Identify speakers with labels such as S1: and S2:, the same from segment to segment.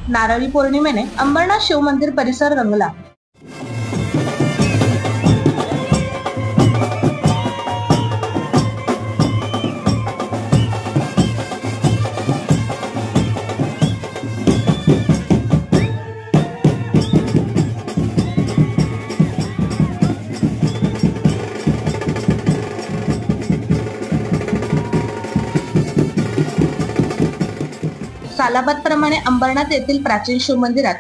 S1: नारळी पौर्णिमेने अंबरनाथ शिव मंदिर परिसर रंगला। सालाबाद प्रमाणे अंबरनाथ येथील प्राचीन शिव मंदिरात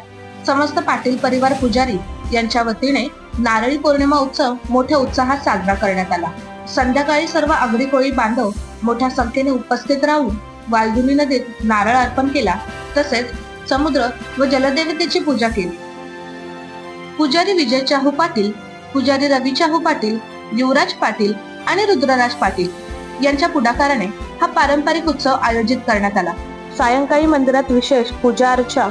S1: समस्त पाटील परिवार पुजारी यांच्या वतीने नारळी पौर्णिमा उत्सव मोठ्या उत्साहात साजरा करण्यात आला। संध्याकाळी सर्व आगरी कोळी बांधव मोठ्या संख्येने उपस्थित राहून वालधुनी नदीत नारळ अर्पण केला, तसेच समुद्र व जलदेवतेची पूजा केली। पुजारी विजय चाहू पाटील, पुजारी रवी चाहू पाटील, युवराज पाटील आणि रुद्रराज पाटील यांच्या पुढाकाराने हा पारंपरिक उत्सव आयोजित करण्यात आला। सायंकाळी मंदिरात विशेष पूजा अर्चा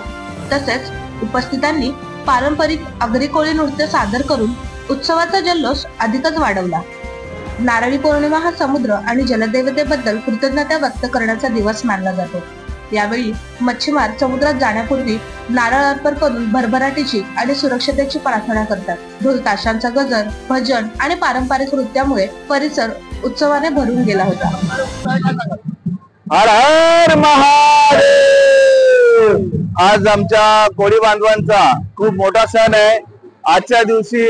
S1: तसेच उपस्थितांनी पारंपरिक आगरी कोळी नृत्य सादर करून उत्सवाचा जल्लोष अधिकच वाढवला। नारळी पौर्णिमा हा समुद्र आणि जलदेवतेबद्दल कृतज्ञता व्यक्त करण्याचा दिवस मानला जातो। यावेळी मच्छीमार समुद्रात जाण्यापूर्वी नारळ अर्पण करून भरभराटीची आणि सुरक्षतेची प्रार्थना करतात। ढोल ताशांचा गजर, भजन आणि पारंपरिक नृत्यामुळे परिसर उत्सवाने भरून गेला होता।
S2: हर हर महादेव। आज आमच्या कोळी बांधवांचा खूप मोठा सण आहे। आजच्या दिवशी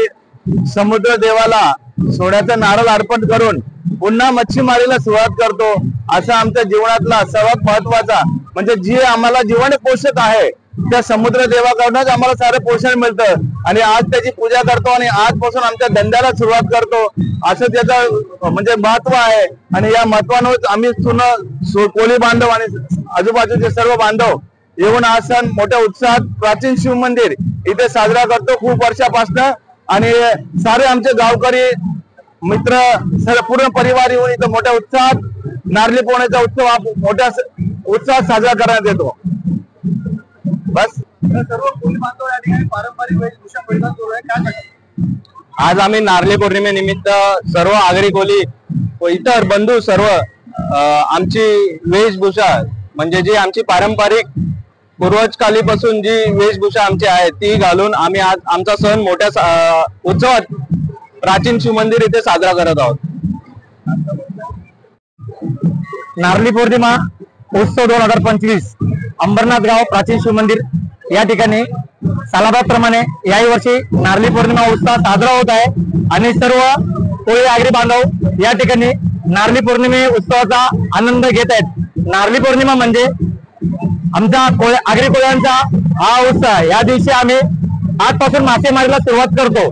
S2: समुद्र देवाला सोन्याचा नारळ अर्पण करून पुन्हा मच्छीमारीला सुरुवात करतो। असा आमच्या जीवनातला सर्वात महत्वाचा म्हणजे जी आम्हाला जीवन पोषक आहे त्या समुद्र देवाकडूनच आम्हाला सारं पोषण मिळतं आणि आज त्याची पूजा करतो आणि आजपासून आमच्या धंद्याला सुरुवात करतो असं त्याचं म्हणजे महत्व आहे। आणि या महत्वानुसार आम्ही कोळी बांधव आणि आजूबाजूचे सर्व बांधव येऊन हा सण मोठ्या उत्साहात प्राचीन शिव मंदिर इथे साजरा करतो खूप वर्षापासून। आणि सारे आमचे गावकरी मित्र सर्व पूर्ण परिवार येऊन इथे मोठ्या उत्साहात नारळी पौर्णिमेचा उत्सव हा मोठ्या उत्साहात साजरा करण्यात येतो। बस सर्व कोळी बांधव या ठिकाणी पारंपरिक वेशभूषा परिधान करू आहे। काय सांगाल?
S3: आज आम्ही नारळी पौर्णिमेनिमित्त सर्व आगरी कोळी व इतर बंधू सर्व आमची वेशभूषा म्हणजे जी आमची पारंपरिक पूर्वजकालीपासून जी वेशभूषा आमची आहे ती घालून आम्ही आज आमचा सण मोठ्या उत्सवात प्राचीन शिव मंदिर इथे साजरा करत आहोत।
S2: नारळी पौर्णिमा उत्सव 2025 अंबरनाथ गाव प्राचीन शिव मंदिर या ठिकाणी सालाबाद प्रमाणे याही वर्षी नारळी पौर्णिमा उत्सव साजरा होत आहे आणि सर्व कोळी आगरी बांधव या ठिकाणी नारळी पौर्णिमे उत्सवाचा आनंद घेत आहेत। नारळी पौर्णिमा म्हणजे आमचा आगरी कोळ्यांचा हा उत्सव। या दिवशी आम्ही आजपासून मासेमारीला सुरुवात करतो।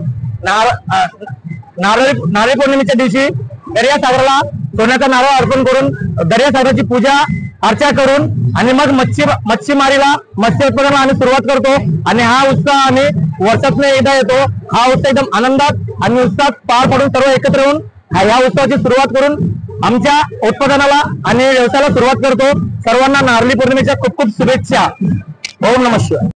S2: नारळी पौर्णिमेच्या दिवशी दर्यासागराला सोन्याचा नारळ अर्पण करून दर्यासागराची पूजा अर्चा करून आणि मग मच्छीमारीला मत्स्य उत्पादनाला आम्ही सुरुवात करतो आणि हा उत्सव आम्ही वर्षातून एकदा येतो। हा उत्सव एकदम आनंदात आणि उत्साहात पार पडून सर्व एकत्र येऊन या उत्सवाची सुरुवात करून आमच्या उत्पादनाला आणि व्यवसायाला सुरुवात करतो। सर्वांना नारळी पौर्णिमेच्या खूप खूप शुभेच्छा। ओम नमः शिवाय।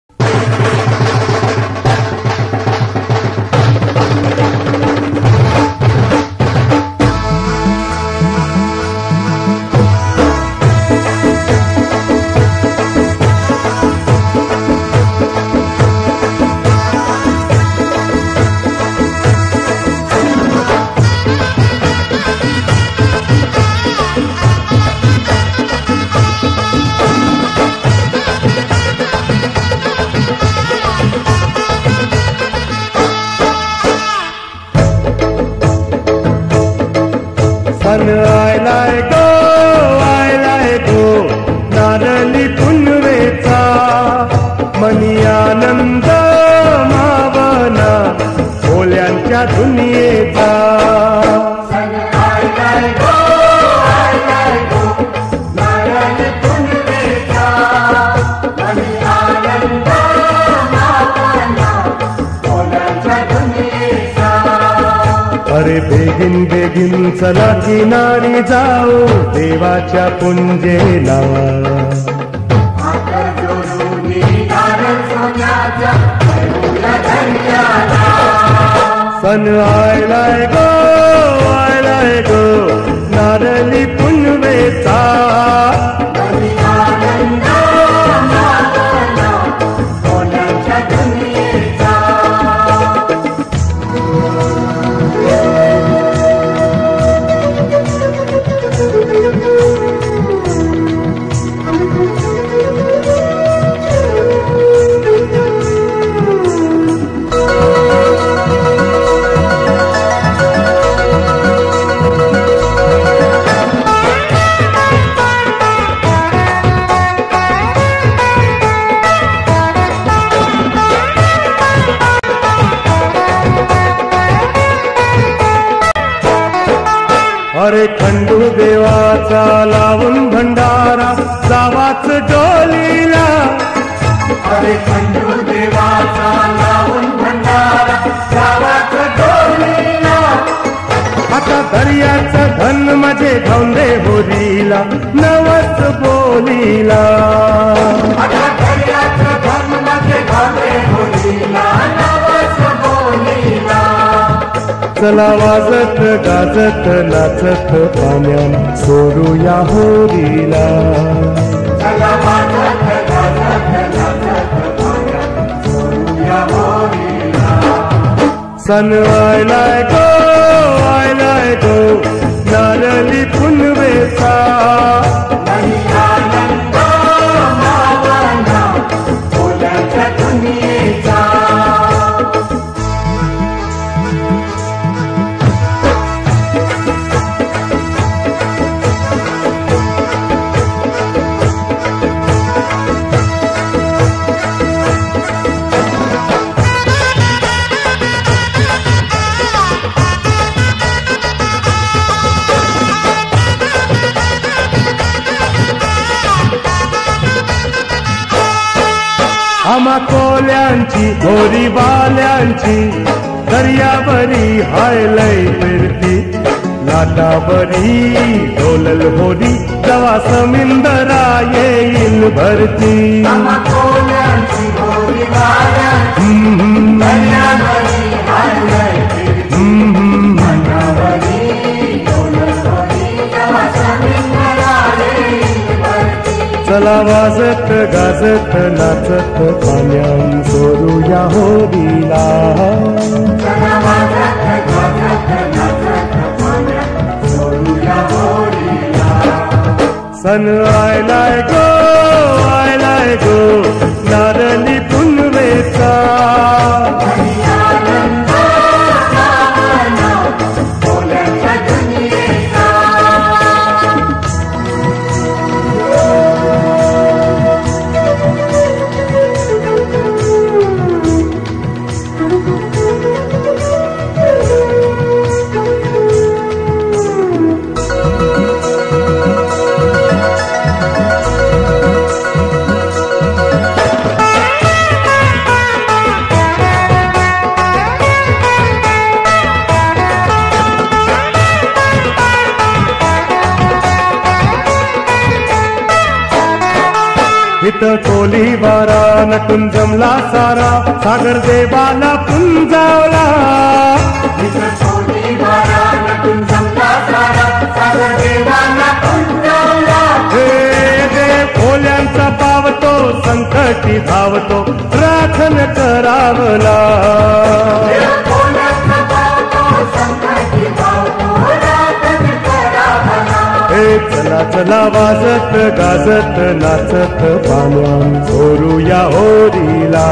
S4: आयलाय गो नारळी पुनवेचा मनी आनंद मावना कोल्यांच्या दुनियेचा। अरे बेगिन बेगिन चला किनारी जाऊ देवाच्या पुंजेला। सन आयलाय गो नारळी पुनवेचा। अरे खंडू देवाचा लावून भंडारा जावाच डोलीला, अरे खंडू देवाचा लावून भंडारा जावाच डोलीला. आता दर्याचं धन माझे घावले होरीला नवस बोलीला, आता दर्याचं धन माझे घावले होरीला नवस बोलीला. चला वाजत गाजत नाचत पाण्यान सोडूया होरीला, चला वाजत गाजत नाचत पाण्यान सोडूया होरीला. सन आयलाय गो नारळी पुनवेचा, नाही आनंद मावना ओल्याच्या दुनियेचा. आम्हा कोल्यांची होरी बाल्यांची दर्यावरी हायलय फिरती, लाटावरी डोलल होरी जवा समिंदरा येईल भरती. आम्हा कोल्यांची होरी बाल्यांची दर्यावरी हायलय फिरती, लाटावरी डोलल होरी जवा समिंदरा येईल भरती. चला वाजत गाजत नाचत पाण्यान सोडूया होरीला, चला वाजत गाजत नाचत पाण्यान सोडूया होरीला. सन आयलाय गो नारळी पुनवेचा, आनंद गावना ओल्याच्या दुनियेचा. इथं कोली वारा नटून जमला सारा सागर देवाला पुंजावला, इथं कोली वारा नटून जमला सारा सागर देवाला पुंजावला. हे देव कोल्यांचा पावतो संकटी धावतो राखण करावला, चला चला वाजत गाजत नाचत पाण्यान सोडूया होरीला,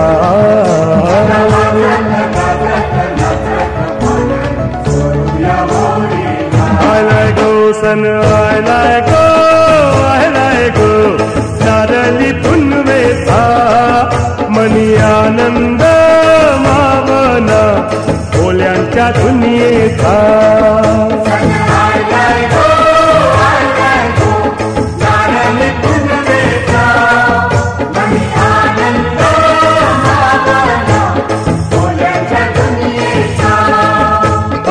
S4: आयलाय गो सन आयलाय गो नारळी पुनवेचा. मनी आनंद मावना ओल्यांच्या दुनियेचा.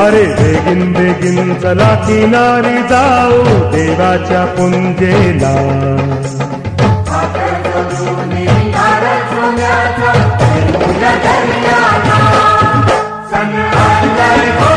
S4: अरे बेगिन बेगिन चला किनारी जाऊ देवाच्या पुंजेला, सन आयलाय गो